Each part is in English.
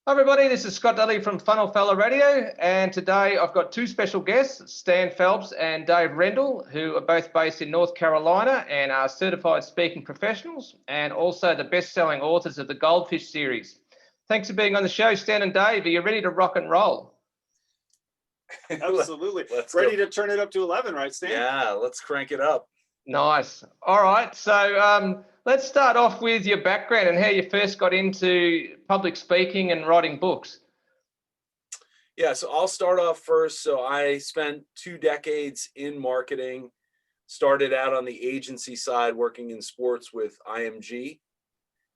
Hi everybody, this is Scott Dudley from Funnel Fella Radio, and today I've got two special guests, Stan Phelps and Dave Rendall, who are both based in North Carolina and are certified speaking professionals and also the best-selling authors of the Goldfish series. Thanks for being on the show, Stan and Dave. Are you ready to rock and roll? Absolutely. Let's ready go. to turn it up to 11, right, Stan? Yeah, let's crank it up. Nice. All right, so let's start off with your background and how you first got into public speaking and writing books. Yeah, so I'll start off first. So I spent 2 decades in marketing, started out on the agency side working in sports with IMG,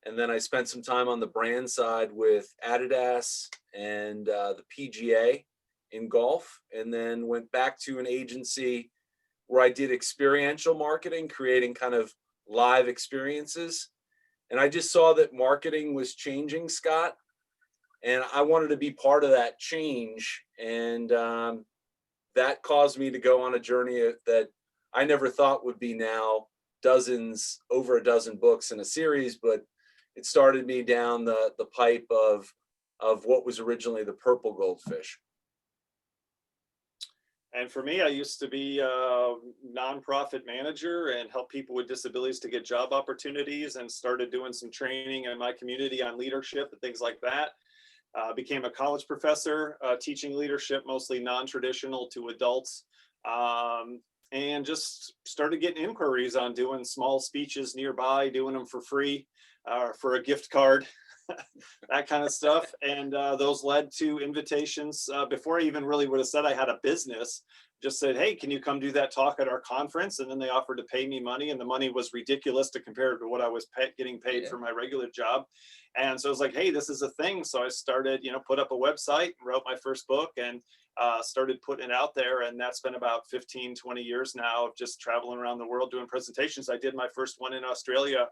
and then I spent some time on the brand side with Adidas and the PGA in golf, and then went back to an agency where I did experiential marketing, creating kind of live experiences. And I just saw that marketing was changing, Scott, and I wanted to be part of that change. And that caused me to go on a journey that I never thought would be now over a dozen books in a series, but it started me down the pipe of what was originally the Purple Goldfish. And for me, I used to be a nonprofit manager and help people with disabilities to get job opportunities, and started doing some training in my community on leadership and things like that. Became a college professor, teaching leadership, mostly non-traditional to adults, and just started getting inquiries on doing small speeches nearby, doing them for free, for a gift card. That kind of stuff. And those led to invitations before I even really would have said I had a business. Just said, hey, can you come do that talk at our conference? And then they offered to pay me money, and the money was ridiculous to compare to what I was getting paid for my regular job. And so I was like, hey, this is a thing. So I started, put up a website, wrote my first book, and started putting it out there. And that's been about 15, 20 years now of just traveling around the world doing presentations. I did my first one in Australia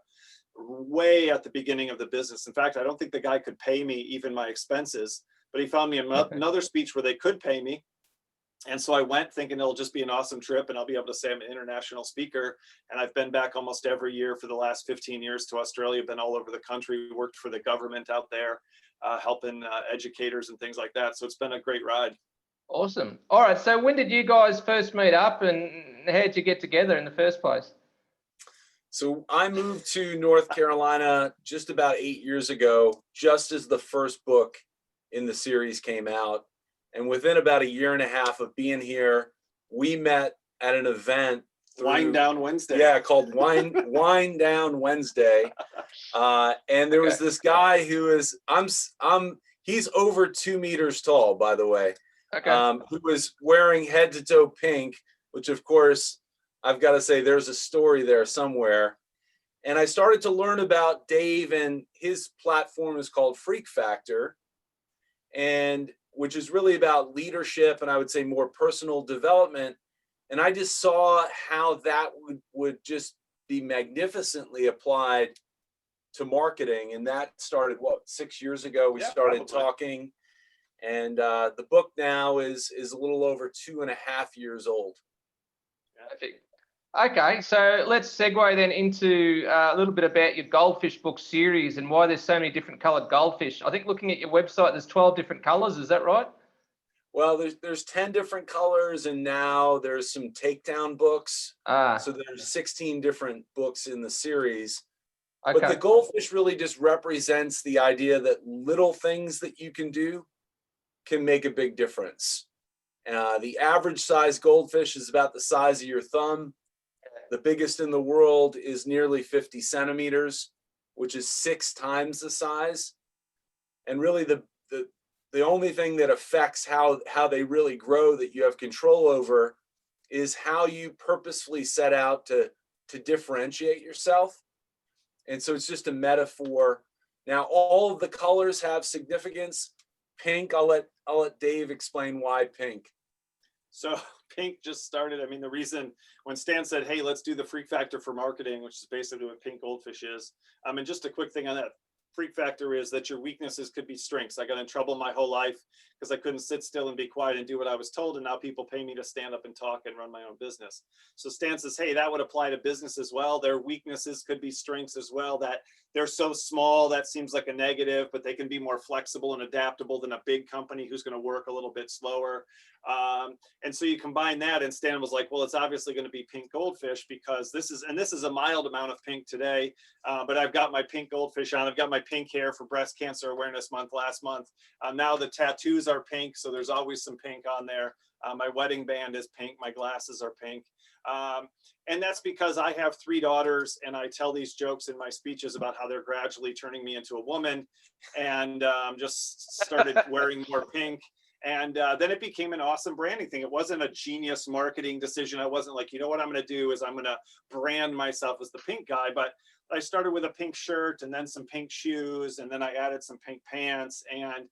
way at the beginning of the business. In fact, I don't think the guy could pay me even my expenses, but he found me another speech where they could pay me. And so I went thinking it'll just be an awesome trip and I'll be able to say I'm an international speaker. And I've been back almost every year for the last 15 years to Australia, been all over the country, worked for the government out there, helping educators and things like that. So it's been a great ride. Awesome. All right, so when did you guys first meet up and how did you get together in the first place? So I moved to North Carolina just about 8 years ago, just as the first book in the series came out. And within about 1.5 years of being here, we met at an event. Wine Down Wednesday. Yeah, called Wine Down Wednesday. And there was this guy who is, he's over 2 meters tall, by the way, who was wearing head to toe pink, which of course, I've got to say there's a story there somewhere. And I started to learn about Dave, and his platform is called Freak Factor, and which is really about leadership and I would say more personal development. And I just saw how that would just be magnificently applied to marketing. And that started, 6 years ago, we started talking. And the book now is a little over 2.5 years old. Perfect. Okay, so let's segue then into a little bit about your Goldfish book series and why there's so many different colored goldfish. I think looking at your website, there's 12 different colors. Is that right? Well, there's 10 different colors, and now there's some takedown books. So there's 16 different books in the series. Okay. But the goldfish really just represents the idea that little things that you can do can make a big difference. The average size goldfish is about the size of your thumb. The biggest in the world is nearly 50 centimeters, which is 6 times the size. And really the only thing that affects how they really grow that you have control over is how you purposefully set out to differentiate yourself. And so it's just a metaphor. Now, all of the colors have significance. Pink, I'll let Dave explain why pink. So pink just started. I mean, the reason when Stan said, hey, let's do the Freak Factor for marketing, which is basically what pink goldfish is. And just a quick thing on that. Freak Factor is that your weaknesses could be strengths. I got in trouble my whole life because I couldn't sit still and be quiet and do what I was told. And now people pay me to stand up and talk and run my own business. So Stan says, hey, that would apply to business as well. Their weaknesses could be strengths as well, that they're so small, that seems like a negative, but they can be more flexible and adaptable than a big company who's going to work a little bit slower. And so you combine that, and Stan was like, well, it's obviously going to be pink goldfish, because this is a mild amount of pink today, but I've got my pink goldfish on. I've got my pink hair for Breast Cancer Awareness Month last month. Now the tattoos are pink, so there's always some pink on there. My wedding band is pink. My glasses are pink. And that's because I have 3 daughters, and I tell these jokes in my speeches about how they're gradually turning me into a woman, and just started wearing more pink. And then it became an awesome branding thing. It wasn't a genius marketing decision. I wasn't like, you know what I'm going to do is I'm going to brand myself as the pink guy. But I started with a pink shirt, and then some pink shoes, and then I added some pink pants. And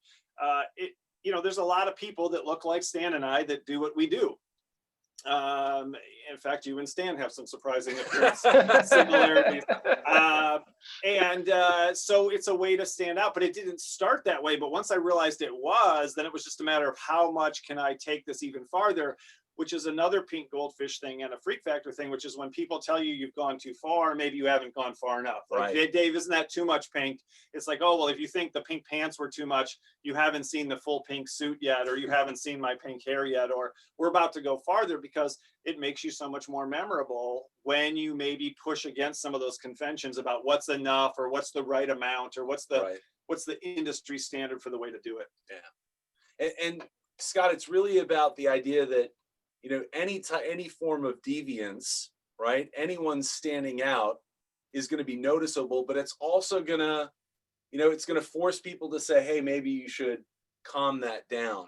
there's a lot of people that look like Stan and I that do what we do. In fact, you and Stan have some surprising appearance similarities. So it's a way to stand out, but it didn't start that way. But once I realized it was, then it was just a matter of how much can I take this even farther, which is another pink goldfish thing and a freak factor thing, which is when people tell you you've gone too far, maybe you haven't gone far enough. Like, right. Dave, isn't that too much pink? It's like, oh, well, if you think the pink pants were too much, you haven't seen the full pink suit yet, or you haven't seen my pink hair yet, or we're about to go farther, because it makes you so much more memorable when you maybe push against some of those conventions about what's enough, or what's the right amount, or what's the industry standard for the way to do it. Yeah. And Scott, it's really about the idea that, any form of deviance, right? Anyone standing out is going to be noticeable, but it's also going to, it's going to force people to say, hey, maybe you should calm that down.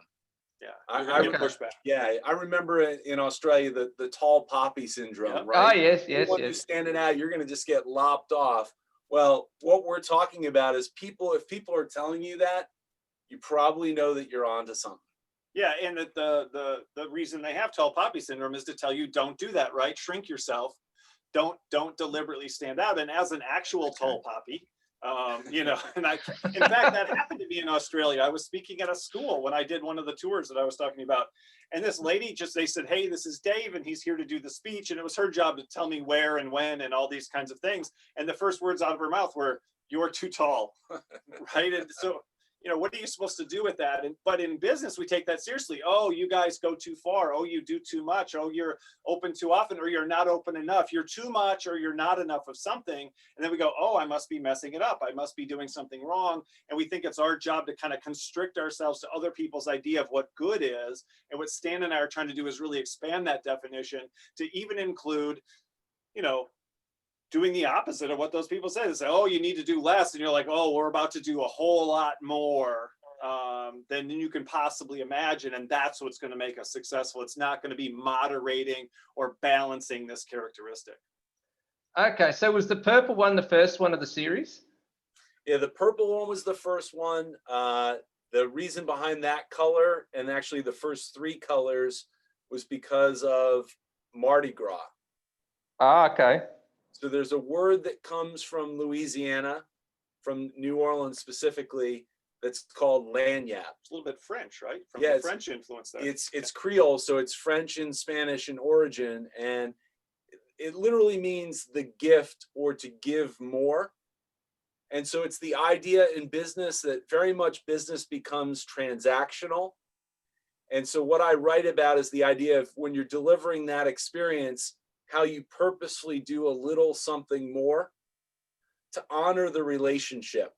Yeah, I pushback. Yeah, I remember in Australia the tall poppy syndrome, yep. right? Oh, yes. Who's standing out, you're going to just get lopped off. Well, what we're talking about is if people are telling you that, you probably know that you're onto something. Yeah, and that the reason they have tall poppy syndrome is to tell you, don't do that, right? Shrink yourself. Don't deliberately stand out. And as an actual tall poppy, and in fact, that happened to me in Australia. I was speaking at a school when I did one of the tours that I was talking about. And this lady they said, hey, this is Dave, and he's here to do the speech. And it was her job to tell me where and when and all these kinds of things. And the first words out of her mouth were, you're too tall, right? And so, what are you supposed to do with that? But in business, we take that seriously. Oh, you guys go too far. Oh, you do too much. Oh, you're open too often, or you're not open enough. You're too much, or you're not enough of something. And then we go, oh, I must be messing it up. I must be doing something wrong. And we think it's our job to kind of constrict ourselves to other people's idea of what good is. And what Stan and I are trying to do is really expand that definition to even include, doing the opposite of what those people say. They say, oh, you need to do less. And you're like, oh, we're about to do a whole lot more than you can possibly imagine. And that's what's going to make us successful. It's not going to be moderating or balancing this characteristic. Okay, so was the purple one the first one of the series? Yeah, the purple one was the first one. The reason behind that color, and actually the first 3 colors, was because of Mardi Gras. Ah, okay. So there's a word that comes from Louisiana, from New Orleans specifically, that's called lanyap. It's a little bit French, right? From the French influence there. It's Creole, so it's French and Spanish in origin, and it literally means the gift or to give more. And so it's the idea in business that very much business becomes transactional. And so what I write about is the idea of when you're delivering that experience, how you purposefully do a little something more to honor the relationship,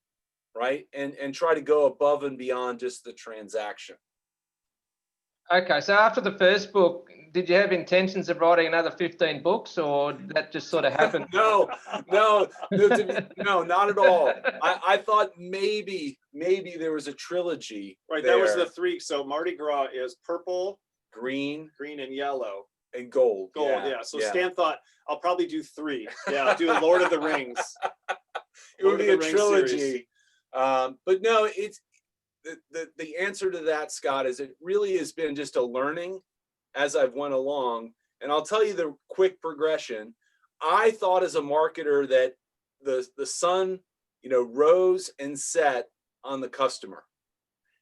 right? And try to go above and beyond just the transaction. Okay, so after the first book, did you have intentions of writing another 15 books, or did that just sort of happen? No, not at all. I thought maybe there was a trilogy. Right, there. That was the 3. So Mardi Gras is purple, green, and yellow. And gold. Yeah. So Stan thought, I'll probably do 3. Yeah, I'll do Lord of the Rings. It would be a trilogy. But no, it's the answer to that, Scott, is it really has been just a learning as I've went along. And I'll tell you the quick progression. I thought as a marketer that the sun, rose and set on the customer.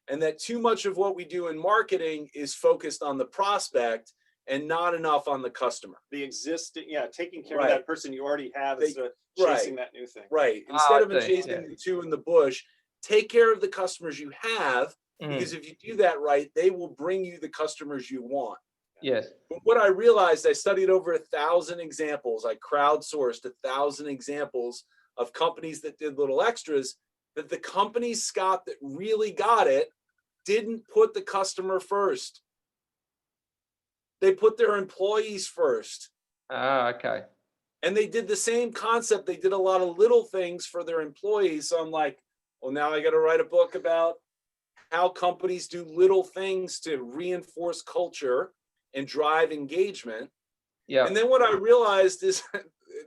and that too much of what we do in marketing is focused on the prospect and not enough on the customer. The existing, taking care of that person you already have instead of chasing that new thing. Right. Instead of chasing the two in the bush, take care of the customers you have, because if you do that right, they will bring you the customers you want. Yes. But what I realized, I studied over 1,000 examples. I crowdsourced 1,000 examples of companies that did little extras, that the companies, Scott, that really got it didn't put the customer first. They put their employees first. Okay. And they did the same concept. They did a lot of little things for their employees. So I'm like, well, now I got to write a book about how companies do little things to reinforce culture and drive engagement. Yeah. And then what I realized is,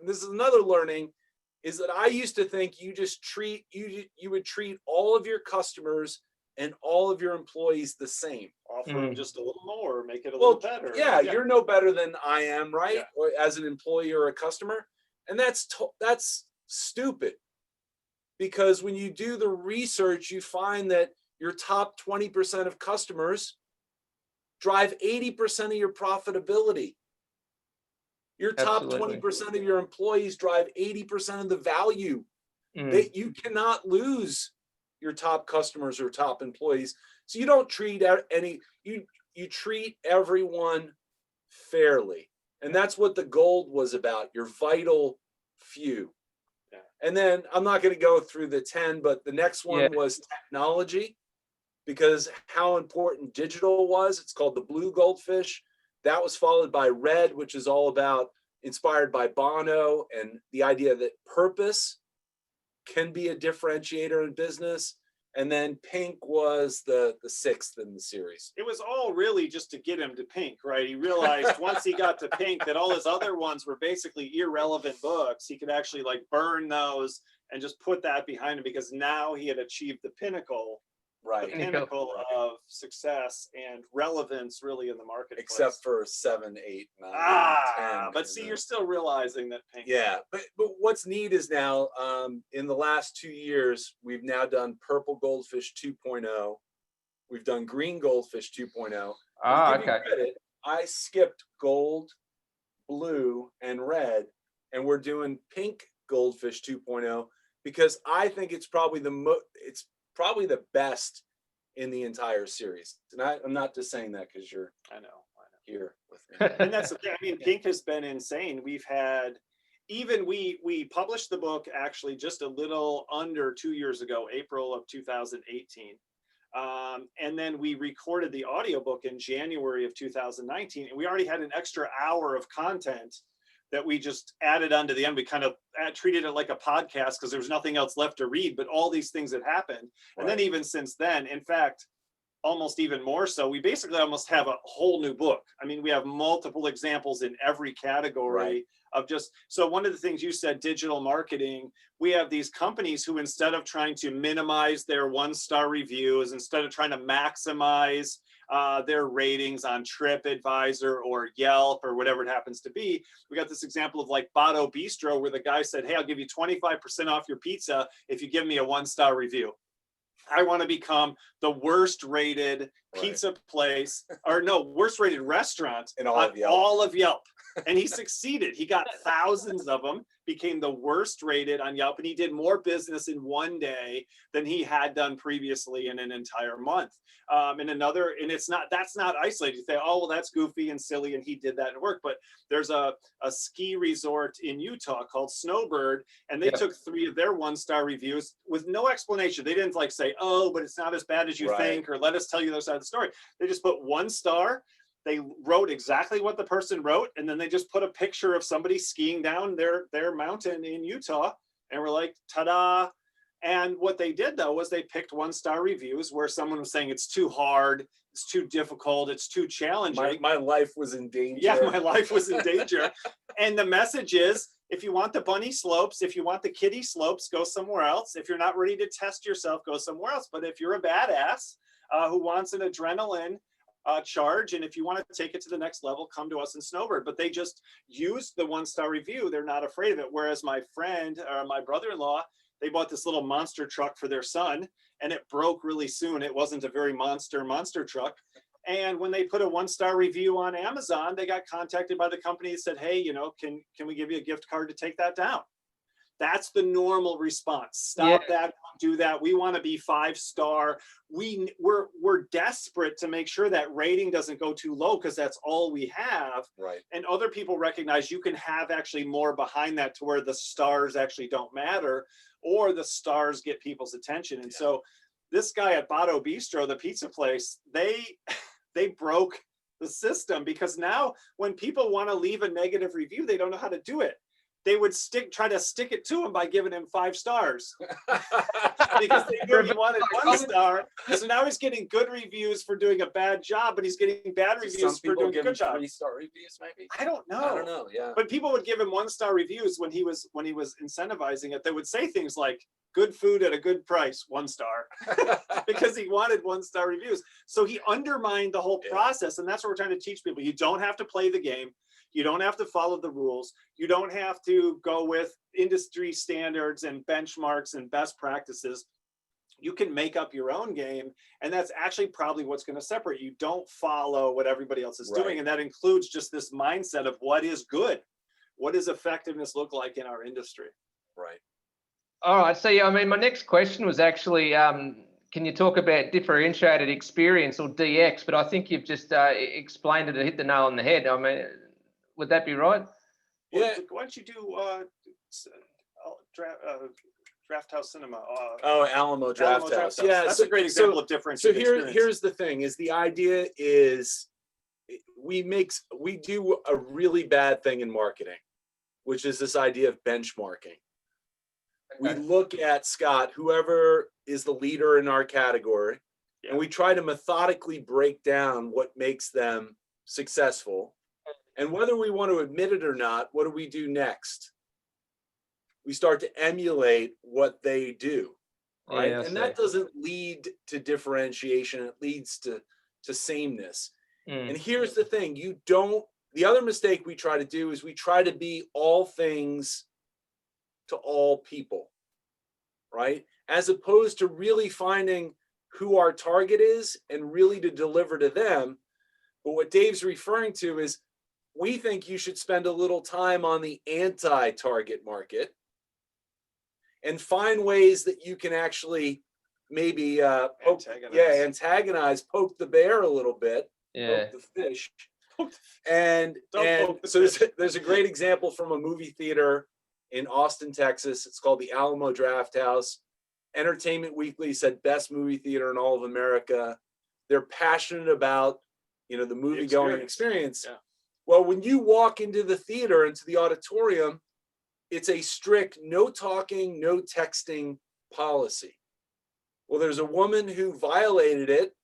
this is another learning, is that I used to think you would treat all of your customers and all of your employees the same. Offer them just a little more, make it a little better. Yeah, you're no better than I am, right? Yeah. Or as an employee or a customer. And that's stupid. Because when you do the research, you find that your top 20% of customers drive 80% of your profitability. Your top 20% of your employees drive 80% of the value. That you cannot lose your top customers or top employees. So you don't treat you treat everyone fairly. And that's what the gold was about, your vital few. Yeah. And then I'm not going to go through the 10, but the next one was technology, because how important digital was. It's called the blue goldfish. That was followed by red, which is all about, inspired by Bono and the idea that purpose can be a differentiator in business. And then pink was the sixth in the series. It was all really just to get him to pink, right? He realized once he got to pink that all his other ones were basically irrelevant books. He could actually like burn those and just put that behind him, because now he had achieved the pinnacle. Right. The pinnacle of success and relevance really in the marketplace. Except for 7, 8, 9, 10. But see, you're still realizing that pink. Yeah, but what's neat is now, in the last 2 years, we've now done purple goldfish 2.0. We've done green goldfish 2.0. Okay. Credit, I skipped gold, blue, and red, and we're doing pink goldfish 2.0 because I think it's probably the best in the entire series. And I'm not just saying that because you're here with me. And that's the thing. I mean, pink has been insane. We've had, we published the book actually just a little under 2 years ago, April of 2018. And then we recorded the audiobook in January of 2019. And we already had an extra hour of content that we just added onto the end. We kind of treated it like a podcast because there was nothing else left to read, but all these things had happened. And then even since then, in fact, almost even more so, we basically almost have a whole new book. I mean, we have multiple examples in every category of just, so one of the things you said, digital marketing, we have these companies who, instead of trying to minimize their 1-star reviews, instead of trying to maximize their ratings on TripAdvisor or Yelp or whatever it happens to be. We got this example of like Botto Bistro where the guy said, hey, I'll give you 25% off your pizza if you give me a 1-star review. I want to become the worst rated pizza place, or no, worst rated restaurant in all of Yelp. And he succeeded. He got thousands of them, became the worst rated on Yelp, and he did more business in one day than he had done previously in an entire month. And that's not isolated. You say, oh, well, that's goofy and silly, and he did that and it worked. But there's a ski resort in Utah called Snowbird, and they took 3 of their 1-star reviews with no explanation. They didn't like say, oh, but it's not as bad as you think, or let us tell you the other side of the story. They just put 1 star. They wrote exactly what the person wrote, and then they just put a picture of somebody skiing down their mountain in Utah, and we're like, ta-da. And what they did, though, was they picked 1-star reviews where someone was saying it's too hard, it's too difficult, it's too challenging. My life was in danger. Yeah, my life was in danger. And the message is, if you want the bunny slopes, if you want the kiddie slopes, go somewhere else. If you're not ready to test yourself, go somewhere else. But if you're a badass who wants an adrenaline charge, and if you want to take it to the next level, come to us in Snowbird. But they just used the 1-star review. They're not afraid of it. Whereas my friend or my brother-in-law, they bought this little monster truck for their son, and it broke really soon. It wasn't a very monster truck. And when they put a 1-star review on Amazon, they got contacted by the company and said, hey, you know, can we give you a gift card to take that down? That's the normal response. Stop that, don't do that. We want to be 5-star. We're desperate to make sure that rating doesn't go too low because that's all we have. Right. And other people recognize you can have actually more behind that to where the stars actually don't matter, or the stars get people's attention. And so this guy at Botto Bistro, the pizza place, they broke the system, because now when people want to leave a negative review, they don't know how to do it. They would try to stick it to him by giving him 5 stars because they knew he wanted 1 star. So now he's getting good reviews for doing a bad job, but he's getting bad reviews for doing a good job. 3-star reviews, maybe. I don't know. Yeah. But people would give him 1-star reviews when he was incentivizing it. They would say things like, good food at a good price, 1 star, because he wanted 1-star reviews. So he undermined the whole process. And that's what we're trying to teach people. You don't have to play the game. You don't have to follow the rules. You don't have to go with industry standards and benchmarks and best practices. You can make up your own game. And that's actually probably what's going to separate you. Don't follow what everybody else is doing. And that includes just this mindset of what is good. What does effectiveness look like in our industry? Right. All right. So, I mean, my next question was actually, can you talk about differentiated experience, or DX? But I think you've just explained it and hit the nail on the head. I mean, would that be right? Yeah. Why don't you do Draft House Cinema? Alamo Draft House. Yeah, that's a great example of differentiated experience. Here's the thing: is the idea is we do a really bad thing in marketing, which is this idea of benchmarking. We look at, Scott, whoever is the leader in our category, and we try to methodically break down what makes them successful. And whether we want to admit it or not, what do we do next? We start to emulate what they do, right? And that doesn't lead to differentiation. It leads to sameness. And here's the thing: the other mistake we try to do is we try to be all things to all people, right? As opposed to really finding who our target is and really to deliver to them. But what Dave's referring to is, we think you should spend a little time on the anti-target market and find ways that you can actually maybe antagonize, poke the bear a little bit, poke the fish. And so there's a great example from a movie theater in Austin, Texas. It's called the Alamo Draft House. Entertainment Weekly said best movie theater in all of America. They're passionate about, the movie going experience. Yeah. Well, when you walk into the theater, into the auditorium, it's a strict no talking, no texting policy. Well, there's a woman who violated it,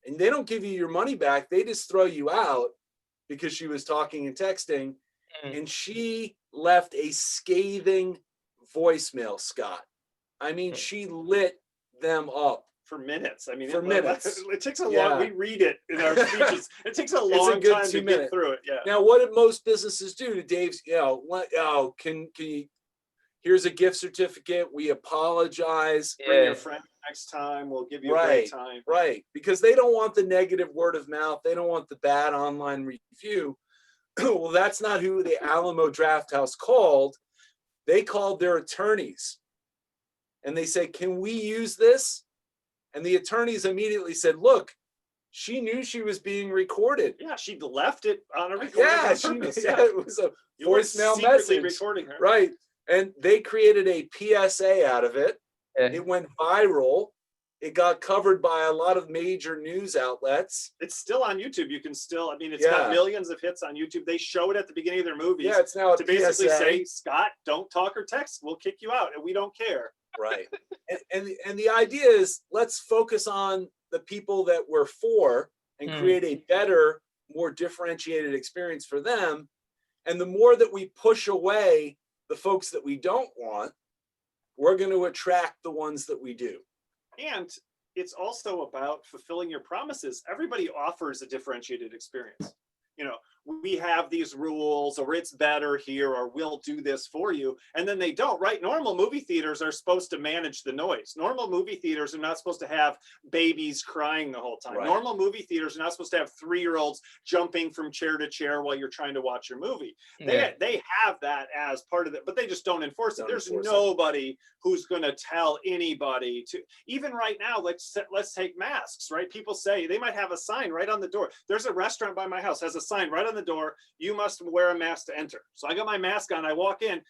and they don't give you your money back. They just throw you out because she was talking and texting. And she left a scathing voicemail, Scott. I mean, she lit them up. For minutes. I mean, it takes a long, we read it in our speeches. It takes a long time to get through it. Yeah. Now, what do most businesses do to Dave's, can you, here's a gift certificate. We apologize. Bring your friend next time. We'll give you a great time. Right. Because they don't want the negative word of mouth. They don't want the bad online review. Well, that's not who the Alamo Draft House called. They called their attorneys. And they said, can we use this? And the attorneys immediately said, look, she knew she was being recorded. Yeah, she left it on a recording. It was a voicemail message. Recording her. Right. And they created a PSA out of it. It went viral. It got covered by a lot of major news outlets. It's still on YouTube. You can still, it's got millions of hits on YouTube. They show it at the beginning of their movies. Yeah, it's now to basically say, Scott, don't talk or text. We'll kick you out, and we don't care. Right. And the idea is, let's focus on the people that we're for and create a better, more differentiated experience for them. And the more that we push away the folks that we don't want, we're going to attract the ones that we do. And it's also about fulfilling your promises. Everybody offers a differentiated experience. we have these rules, or it's better here, or we'll do this for you. And then they don't, right? Normal movie theaters are supposed to manage the noise. Normal movie theaters are not supposed to have babies crying the whole time. Right. Normal movie theaters are not supposed to have 3-year-olds jumping from chair to chair while you're trying to watch your movie. They have that as part of it, but they just don't enforce it. There's nobody who's going to tell anybody to, even right now, let's take masks, right? People say they might have a sign right on the door. There's a restaurant by my house, has a sign right on the door, you must wear a mask to enter. So I got my mask on, I walk in,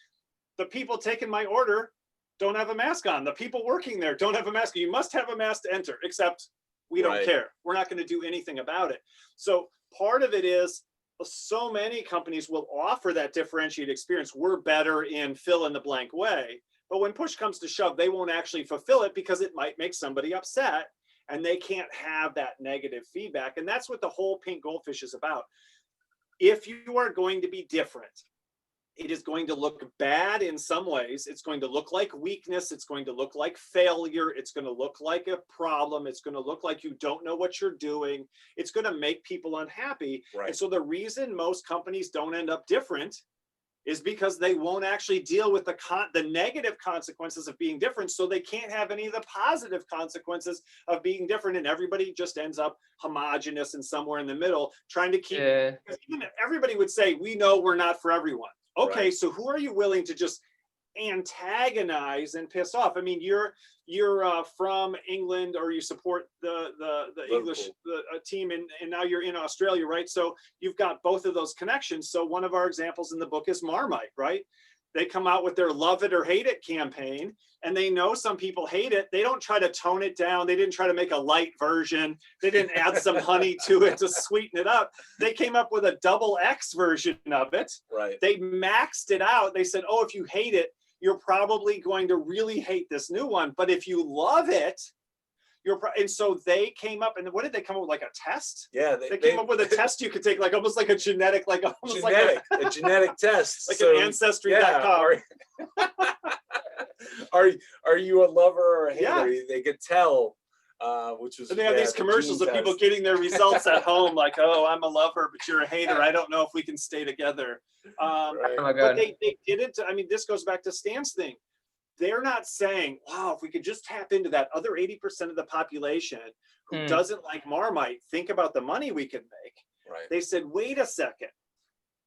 the people taking my order don't have a mask on. The people working there don't have a mask. You must have a mask to enter, except we don't care. We're not going to do anything about it. So part of it is, so many companies will offer that differentiated experience. We're better in fill in the blank way. But when push comes to shove, they won't actually fulfill it because it might make somebody upset, and they can't have that negative feedback. And that's what the whole Pink Goldfish is about. If you are going to be different, it is going to look bad in some ways. It's going to look like weakness. It's going to look like failure. It's going to look like a problem. It's going to look like you don't know what you're doing. It's going to make people unhappy. Right. And so the reason most companies don't end up different is because they won't actually deal with the negative consequences of being different. So they can't have any of the positive consequences of being different. And everybody just ends up homogenous and somewhere in the middle, trying to keep, because even everybody would say, we know we're not for everyone. Okay, so who are you willing to just antagonize and piss off? I mean, you're from England, or you support the English team, and now you're in Australia, right? So you've got both of those connections. So one of our examples in the book is Marmite, right? They come out with their love it or hate it campaign, and they know some people hate it. They don't try to tone it down. They didn't try to make a light version. They didn't add some honey to it to sweeten it up. They came up with a XX version of it. Right. They maxed it out. They said, oh, if you hate it, you're probably going to really hate this new one. But if you love it, and so they came up, and what did they come up with? Like a test? Yeah, they came up with a test you could take, like almost like a genetic, like almost genetic, like a genetic test, like so, an ancestry.com. Are you a lover or a hater? Yeah. They could tell. Which was, and they have these commercials of people getting their results at home, like, oh, I'm a lover, but you're a hater. I don't know if we can stay together. But they didn't. I mean, this goes back to Stan's thing. They're not saying, wow, if we could just tap into that other 80% of the population who doesn't like Marmite, think about the money we could make. Right. They said, wait a second.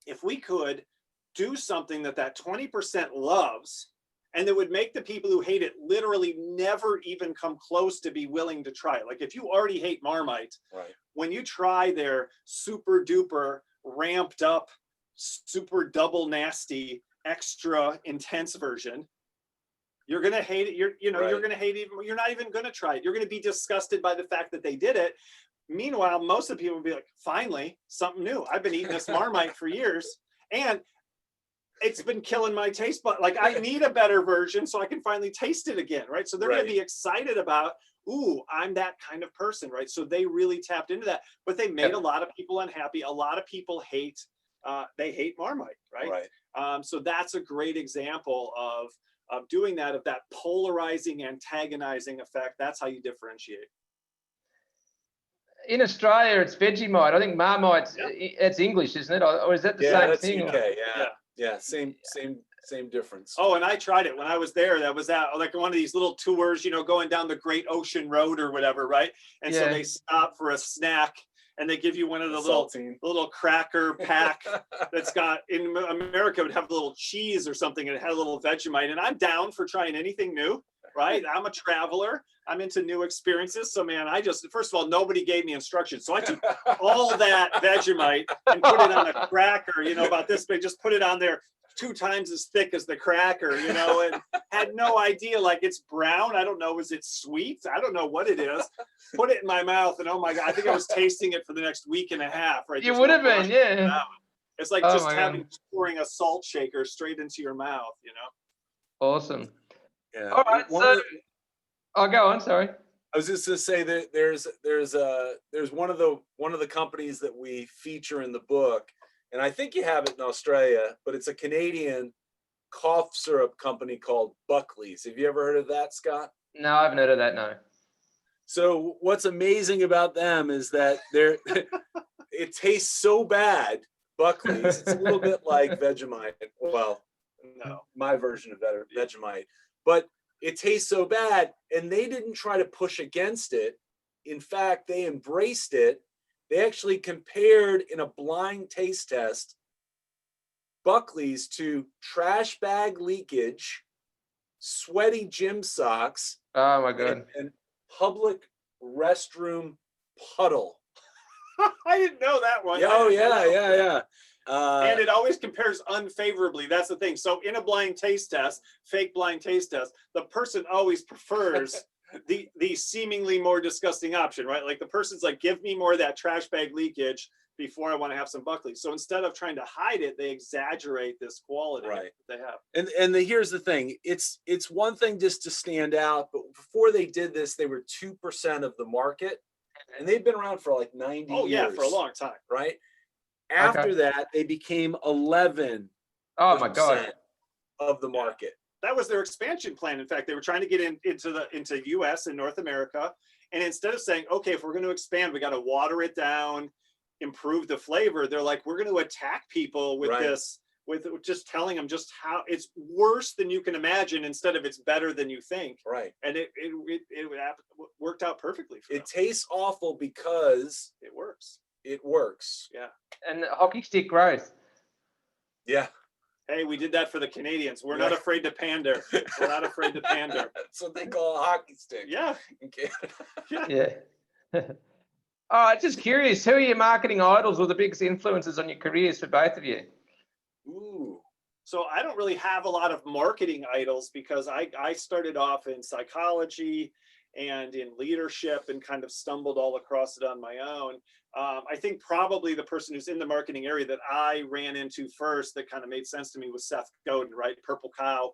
If we could do something that 20% loves, and that would make the people who hate it literally never even come close to be willing to try it. Like if you already hate Marmite, when you try their super duper ramped up, super double nasty, extra intense version, you're going to hate it. You're going to hate it. You're not even going to try it. You're going to be disgusted by the fact that they did it. Meanwhile, most of the people will be like, finally, something new. I've been eating this Marmite for years, and it's been killing my taste bud. Like I need a better version so I can finally taste it again, right? So they're going to be excited about, ooh, I'm that kind of person, right? So they really tapped into that, but they made a lot of people unhappy. A lot of people hate, they hate Marmite, right? So that's a great example of doing that, of that polarizing, antagonizing effect. That's how you differentiate. In Australia, it's Vegemite. I think Marmite's it's English, isn't it? Or is that the same thing? UK, yeah, same difference. Oh, and I tried it when I was there. That was like one of these little tours, going down the Great Ocean Road or whatever, right? And so they stop for a snack, and they give you one of the little cracker pack that's got, in America, it would have a little cheese or something, and it had a little Vegemite. And I'm down for trying anything new, right? I'm a traveler. I'm into new experiences. So man, first of all, nobody gave me instructions. So I took all that Vegemite and put it on a cracker, about this big, just put it on there 2 times as thick as the cracker, and had no idea, like it's brown. I don't know. Is it sweet? I don't know what it is. Put it in my mouth, and oh my God, I think I was tasting it for the next week and a half, right? You would have been, yeah. It's like just pouring a salt shaker straight into your mouth, Awesome. Yeah. All right. I'll go on. Sorry. I was just to say that there's one of the companies that we feature in the book, and I think you have it in Australia, but it's a Canadian cough syrup company called Buckley's. Have you ever heard of that, Scott? No, I haven't heard of that. No. So what's amazing about them is that it tastes so bad, Buckley's. It's a little bit like Vegemite. Well, no, my version of Vegemite. But it tastes so bad, and they didn't try to push against it. In fact, they embraced it. They actually compared in a blind taste test Buckley's to trash bag leakage, sweaty gym socks, oh my god, and public restroom puddle. I didn't know that one. Oh yeah. And it always compares unfavorably. That's the thing. So in a blind taste test, fake blind taste test, the person always prefers the seemingly more disgusting option, right? Like the person's like, give me more of that trash bag leakage before I want to have some Buckley's. So instead of trying to hide it, they exaggerate this quality that they have. And here's the thing. It's one thing just to stand out, but before they did this, they were 2% of the market. And they've been around for like 90 years. Oh yeah, for a long time. Right? After that, they became 11% oh my god, of the market. That was their expansion plan. In fact, they were trying to get into US and North America. And instead of saying, okay, if we're going to expand, we got to water it down, improve the flavor. They're like, we're going to attack people with this, with just telling them just how it's worse than you can imagine instead of it's better than you think. Right. And it worked out perfectly for them. It tastes awful because it works. It works. Yeah. And hockey stick growth. Yeah. Hey, we did that for the Canadians. We're not afraid to pander. We're not afraid to pander. That's what they call a hockey stick. Yeah. In Canada. Yeah. Just curious, who are your marketing idols or the biggest influences on your careers for both of you? Ooh. So I don't really have a lot of marketing idols because I started off in psychology and in leadership and kind of stumbled all across it on my own. I think probably the person who's in the marketing area that I ran into first that kind of made sense to me was Seth Godin, right? Purple Cow.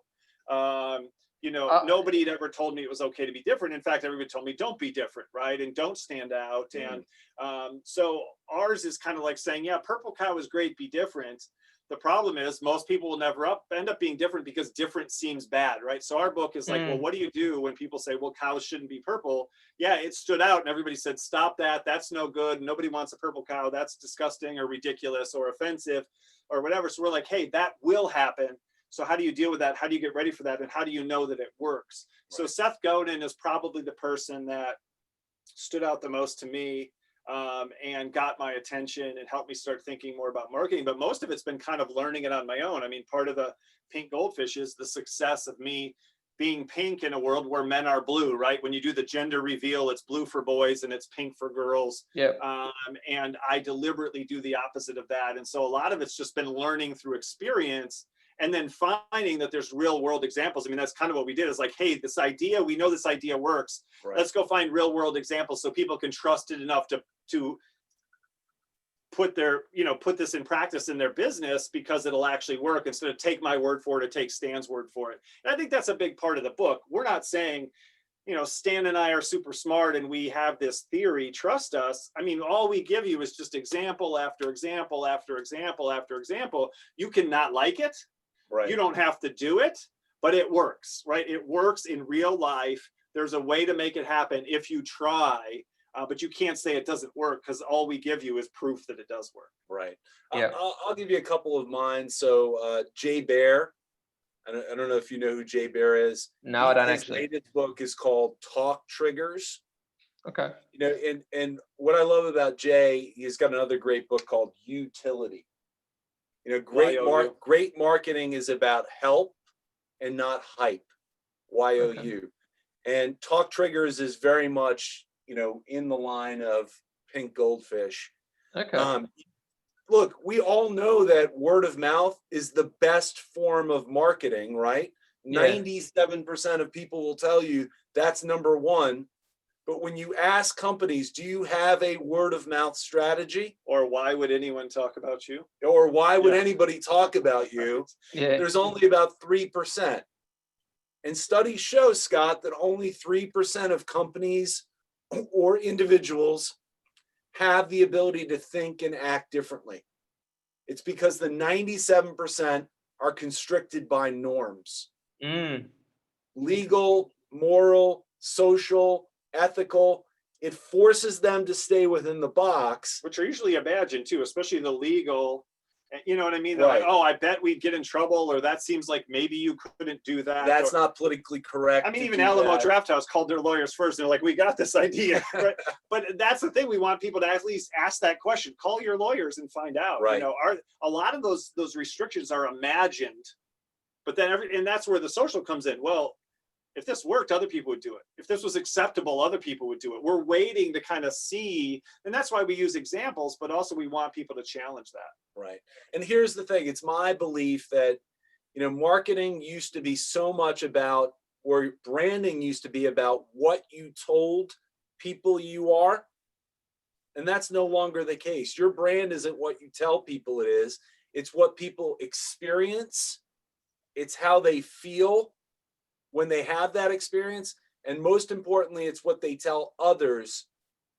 Nobody had ever told me it was okay to be different. In fact, everybody told me don't be different, right? And don't stand out. And so ours is kind of like saying, yeah, Purple Cow is great, be different. The problem is most people will never end up being different because different seems bad, right? So our book is like, well, what do you do when people say, well, cows shouldn't be purple? Yeah, it stood out and everybody said, stop that. That's no good. Nobody wants a purple cow. That's disgusting or ridiculous or offensive or whatever. So we're like, hey, that will happen. So how do you deal with that? How do you get ready for that? And how do you know that it works? Right. So Seth Godin is probably the person that stood out the most to me. And got my attention and helped me start thinking more about marketing. But most of it's been kind of learning it on my own. I mean, part of the Pink Goldfish is the success of me being pink in a world where men are blue, right? When you do the gender reveal, it's blue for boys and it's pink for girls. Yep. And I deliberately do the opposite of that. And so a lot of it's just been learning through experience and then finding that there's real world examples. I mean, that's kind of what we did is like, hey, this idea, we know this idea works. Right. Let's go find real world examples so people can trust it enough to put this in practice in their business because it'll actually work instead of take my word for it or take Stan's word for it. And I think that's a big part of the book. We're not saying, Stan and I are super smart and we have this theory, trust us. I mean, all we give you is just example after example after example after example. You can not like it. Right. You don't have to do it, but it works, right? It works in real life. There's a way to make it happen if you try, but you can't say it doesn't work because all we give you is proof that it does work. Right. Yeah. I'll give you a couple of mine. So Jay Baer, I don't know if you know who Jay Baer is. No, I don't His actually. latest book is called Talk Triggers. Okay. And what I love about Jay, he's got another great book called Utility. Great marketing is about help and not hype. YOU. Okay. And Talk Triggers is very much, in the line of Pink Goldfish. Okay. Look, we all know that word of mouth is the best form of marketing, right? Yeah. 97% of people will tell you that's number one. But when you ask companies, do you have a word of mouth strategy? Or why would anyone talk about you? Or why would anybody talk about you? Yeah. There's only about 3%. And studies show, Scott, that only 3% of companies or individuals have the ability to think and act differently. It's because the 97% are constricted by norms. Legal, moral, social, ethical. It forces them to stay within the box, which are usually imagined too, especially the legal. You know what I mean? They're like, oh, I bet we'd get in trouble, or that seems like maybe you couldn't do that. That's not politically correct. I mean, even Alamo Drafthouse called their lawyers first. They're like, we got this idea. Right? But that's the thing. We want people to at least ask that question. Call your lawyers and find out. Right. You know, a lot of those restrictions are imagined, but then and that's where the social comes in. Well, if this worked, other people would do it. If this was acceptable, other people would do it. We're waiting to kind of see, and that's why we use examples, but also we want people to challenge that. Right. And here's the thing. It's my belief that, you know, marketing used to be so much about, or branding used to be about what you told people you are. And that's no longer the case. Your brand isn't what you tell people it is. It's what people experience. It's how they feel when they have that experience, and most importantly, it's what they tell others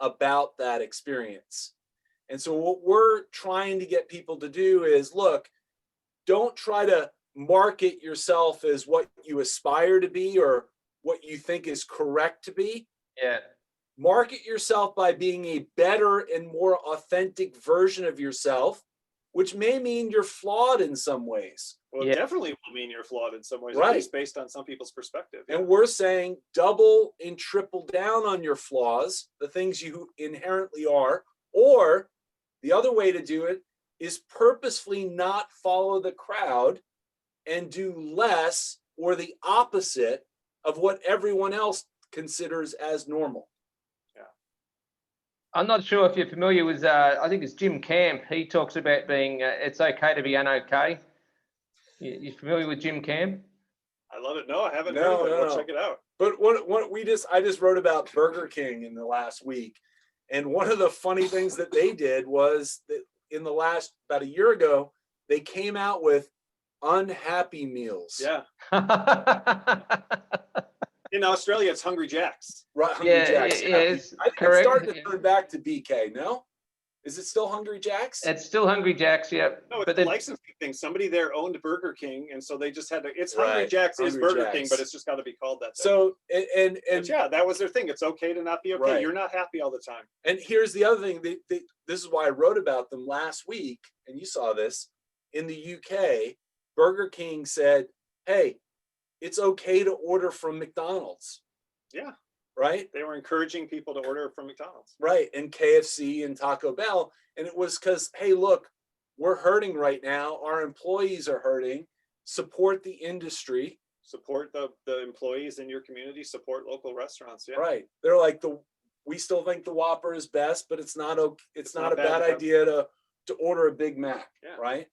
about that experience. And so what we're trying to get people to do is, look, don't try to market yourself as what you aspire to be or what you think is correct to be. Yeah. Market yourself by being a better and more authentic version of yourself, which may mean you're flawed in some ways. Well, it definitely will mean you're flawed in some ways, right? At least based on some people's perspective. Yeah. And we're saying double and triple down on your flaws, the things you inherently are, or the other way to do it is purposefully not follow the crowd and do less or the opposite of what everyone else considers as normal. I'm not sure if you're familiar with, I think it's Jim Camp. He talks about being, it's okay to be unokay. You familiar with Jim Camp? I love it. No, I haven't heard of it. We'll check it out. But I just wrote about Burger King in the last week. And one of the funny things that they did was that in the last, about a year ago, they came out with unhappy meals. Yeah. In Australia, it's Hungry Jacks. Right, Hungry Jacks. Yeah, it's correct. It's starting to turn back to BK, no? Is it still Hungry Jacks? It's still Hungry Jacks, yeah. No, it's a licensing thing. Somebody there owned Burger King, and so they just had to, it's Hungry Jacks is Burger King, but it's just got to be called that. So, and yeah, that was their thing. It's okay to not be okay. Right. You're not happy all the time. And here's the other thing. This is why I wrote about them last week, and you saw this. In the UK, Burger King said, hey, it's okay to order from McDonald's. Yeah. Right? They were encouraging people to order from McDonald's. Right. And KFC and Taco Bell. And it was because, hey, look, we're hurting right now. Our employees are hurting. Support the industry. Support the employees in your community. Support local restaurants. Yeah. Right. They're like, we still think the Whopper is best, but it's not a bad idea to order a Big Mac. Yeah. Right.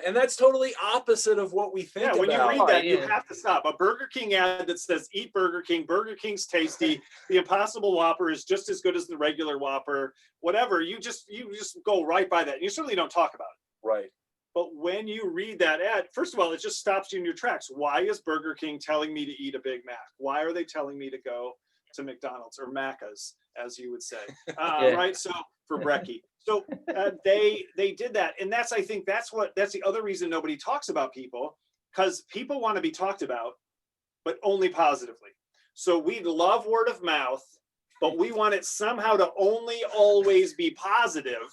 And that's totally opposite of what we think about. When you read that, you have to stop. A Burger King ad that says, eat Burger King, Burger King's tasty, the Impossible Whopper is just as good as the regular Whopper, whatever, you just go right by that. You certainly don't talk about it. Right. But when you read that ad, first of all, it just stops you in your tracks. Why is Burger King telling me to eat a Big Mac? Why are they telling me to go to McDonald's, or Macca's, as you would say, right? So for brekkie. So they did that, and I think that's the other reason nobody talks about people, because people want to be talked about, but only positively. So we love word of mouth, but we want it somehow to only always be positive,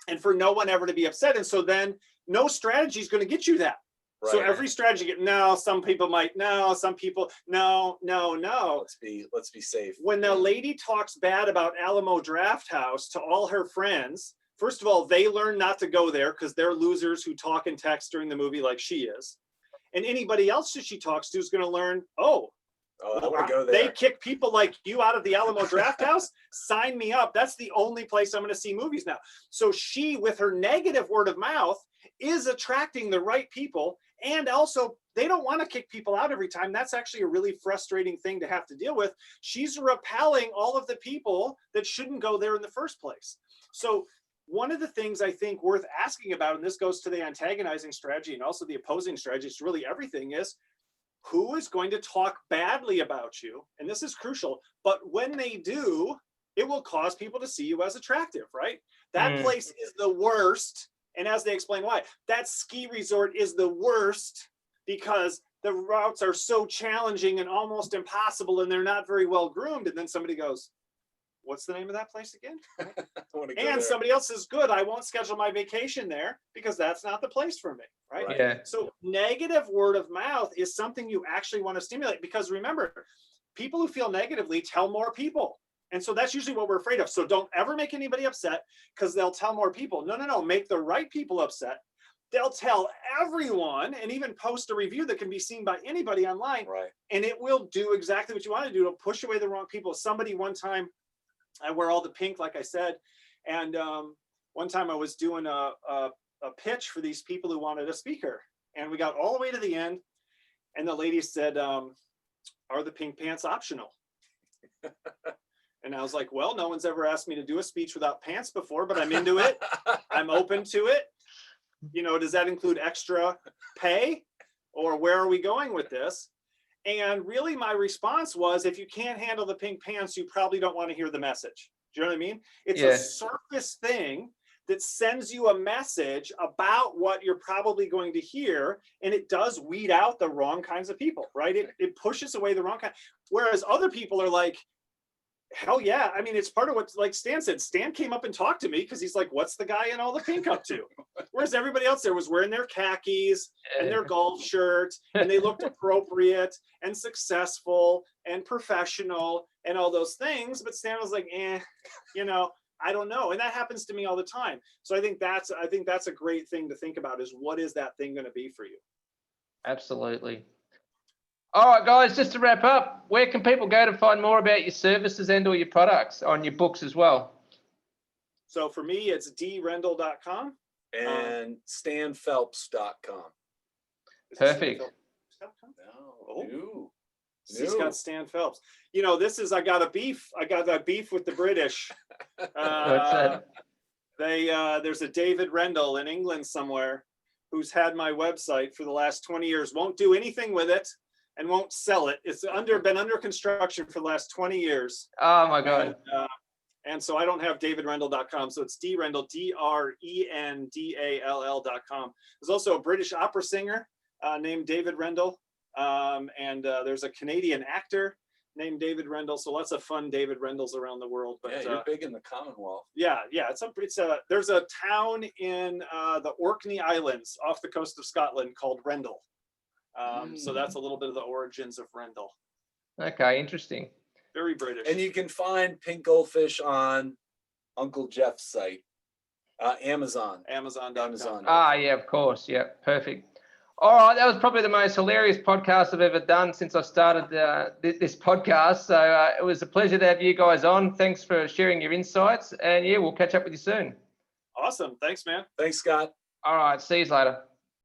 and for no one ever to be upset. And so then no strategy is going to get you that. Right. So every strategy, some people might, some people, no. Let's be safe. When the lady talks bad about Alamo Drafthouse to all her friends, first of all, they learn not to go there because they're losers who talk and text during the movie like she is. And anybody else that she talks to is going to learn, I want to go there. They kick people like you out of the Alamo Drafthouse. Sign me up. That's the only place I'm going to see movies now. So she, with her negative word of mouth, is attracting the right people. And also, they don't want to kick people out every time. That's actually a really frustrating thing to have to deal with. She's repelling all of the people that shouldn't go there in the first place. So one of the things I think worth asking about, and this goes to the antagonizing strategy and also the opposing strategy, it's really everything, is who is going to talk badly about you? And this is crucial, but when they do, it will cause people to see you as attractive, right? That place is the worst. And as they explain why, that ski resort is the worst because the routes are so challenging and almost impossible and they're not very well groomed. And then somebody goes, what's the name of that place again? And somebody else says, good, I won't schedule my vacation there because that's not the place for me, right? Yeah. So negative word of mouth is something you actually want to stimulate, because remember, people who feel negatively tell more people. And so that's usually what we're afraid of. So don't ever make anybody upset because they'll tell more people. No, make the right people upset. They'll tell everyone and even post a review that can be seen by anybody online. Right. And it will do exactly what you want to do. It'll push away the wrong people. Somebody one time, I wear all the pink, like I said. And one time I was doing a pitch for these people who wanted a speaker. And we got all the way to the end. And the lady said, are the pink pants optional? And I was like, well, no one's ever asked me to do a speech without pants before, but I'm into it. I'm open to it. You know, does that include extra pay, or where are we going with this? And really my response was, if you can't handle the pink pants, you probably don't want to hear the message. Do you know what I mean? It's a surface thing that sends you a message about what you're probably going to hear. And it does weed out the wrong kinds of people, right? It pushes away the wrong kind. Whereas other people are like, hell yeah. I mean, it's part of what, like Stan said, Stan came up and talked to me because he's like, what's the guy in all the pink up to? Whereas everybody else there was wearing their khakis and their golf shirts, and they looked appropriate and successful and professional and all those things. But Stan was like, you know, I don't know. And that happens to me all the time. So I think that's a great thing to think about, is what is that thing going to be for you? Absolutely. All right, guys, just to wrap up, where can people go to find more about your services and or your products, on your books as well? So for me, it's drendall.com and stanphelps.com. Perfect. No. He's got Stan Phelps. You know, I got a beef with the British. What's that? There's a David Rendall in England somewhere who's had my website for the last 20 years, won't do anything with it and won't sell it. It's been under construction for the last 20 years. Oh my God. And so I don't have davidrendall.com. So it's drendall, drendall.com. There's also a British opera singer named David Rendall. And there's a Canadian actor named David Rendall. So lots of fun David Rendalls around the world. But you're big in the Commonwealth. Yeah. There's a town in the Orkney Islands off the coast of Scotland called Rendall. So that's a little bit of the origins of Rendall. Okay, interesting. Very British. And you can find pink goldfish on Uncle Jeff's site, Amazon. Amazon.com. Yeah, of course. Yeah, perfect. All right, that was probably the most hilarious podcast I've ever done since I started this podcast. So it was a pleasure to have you guys on. Thanks for sharing your insights. And yeah, we'll catch up with you soon. Awesome. Thanks, man. Thanks, Scott. All right, see you later.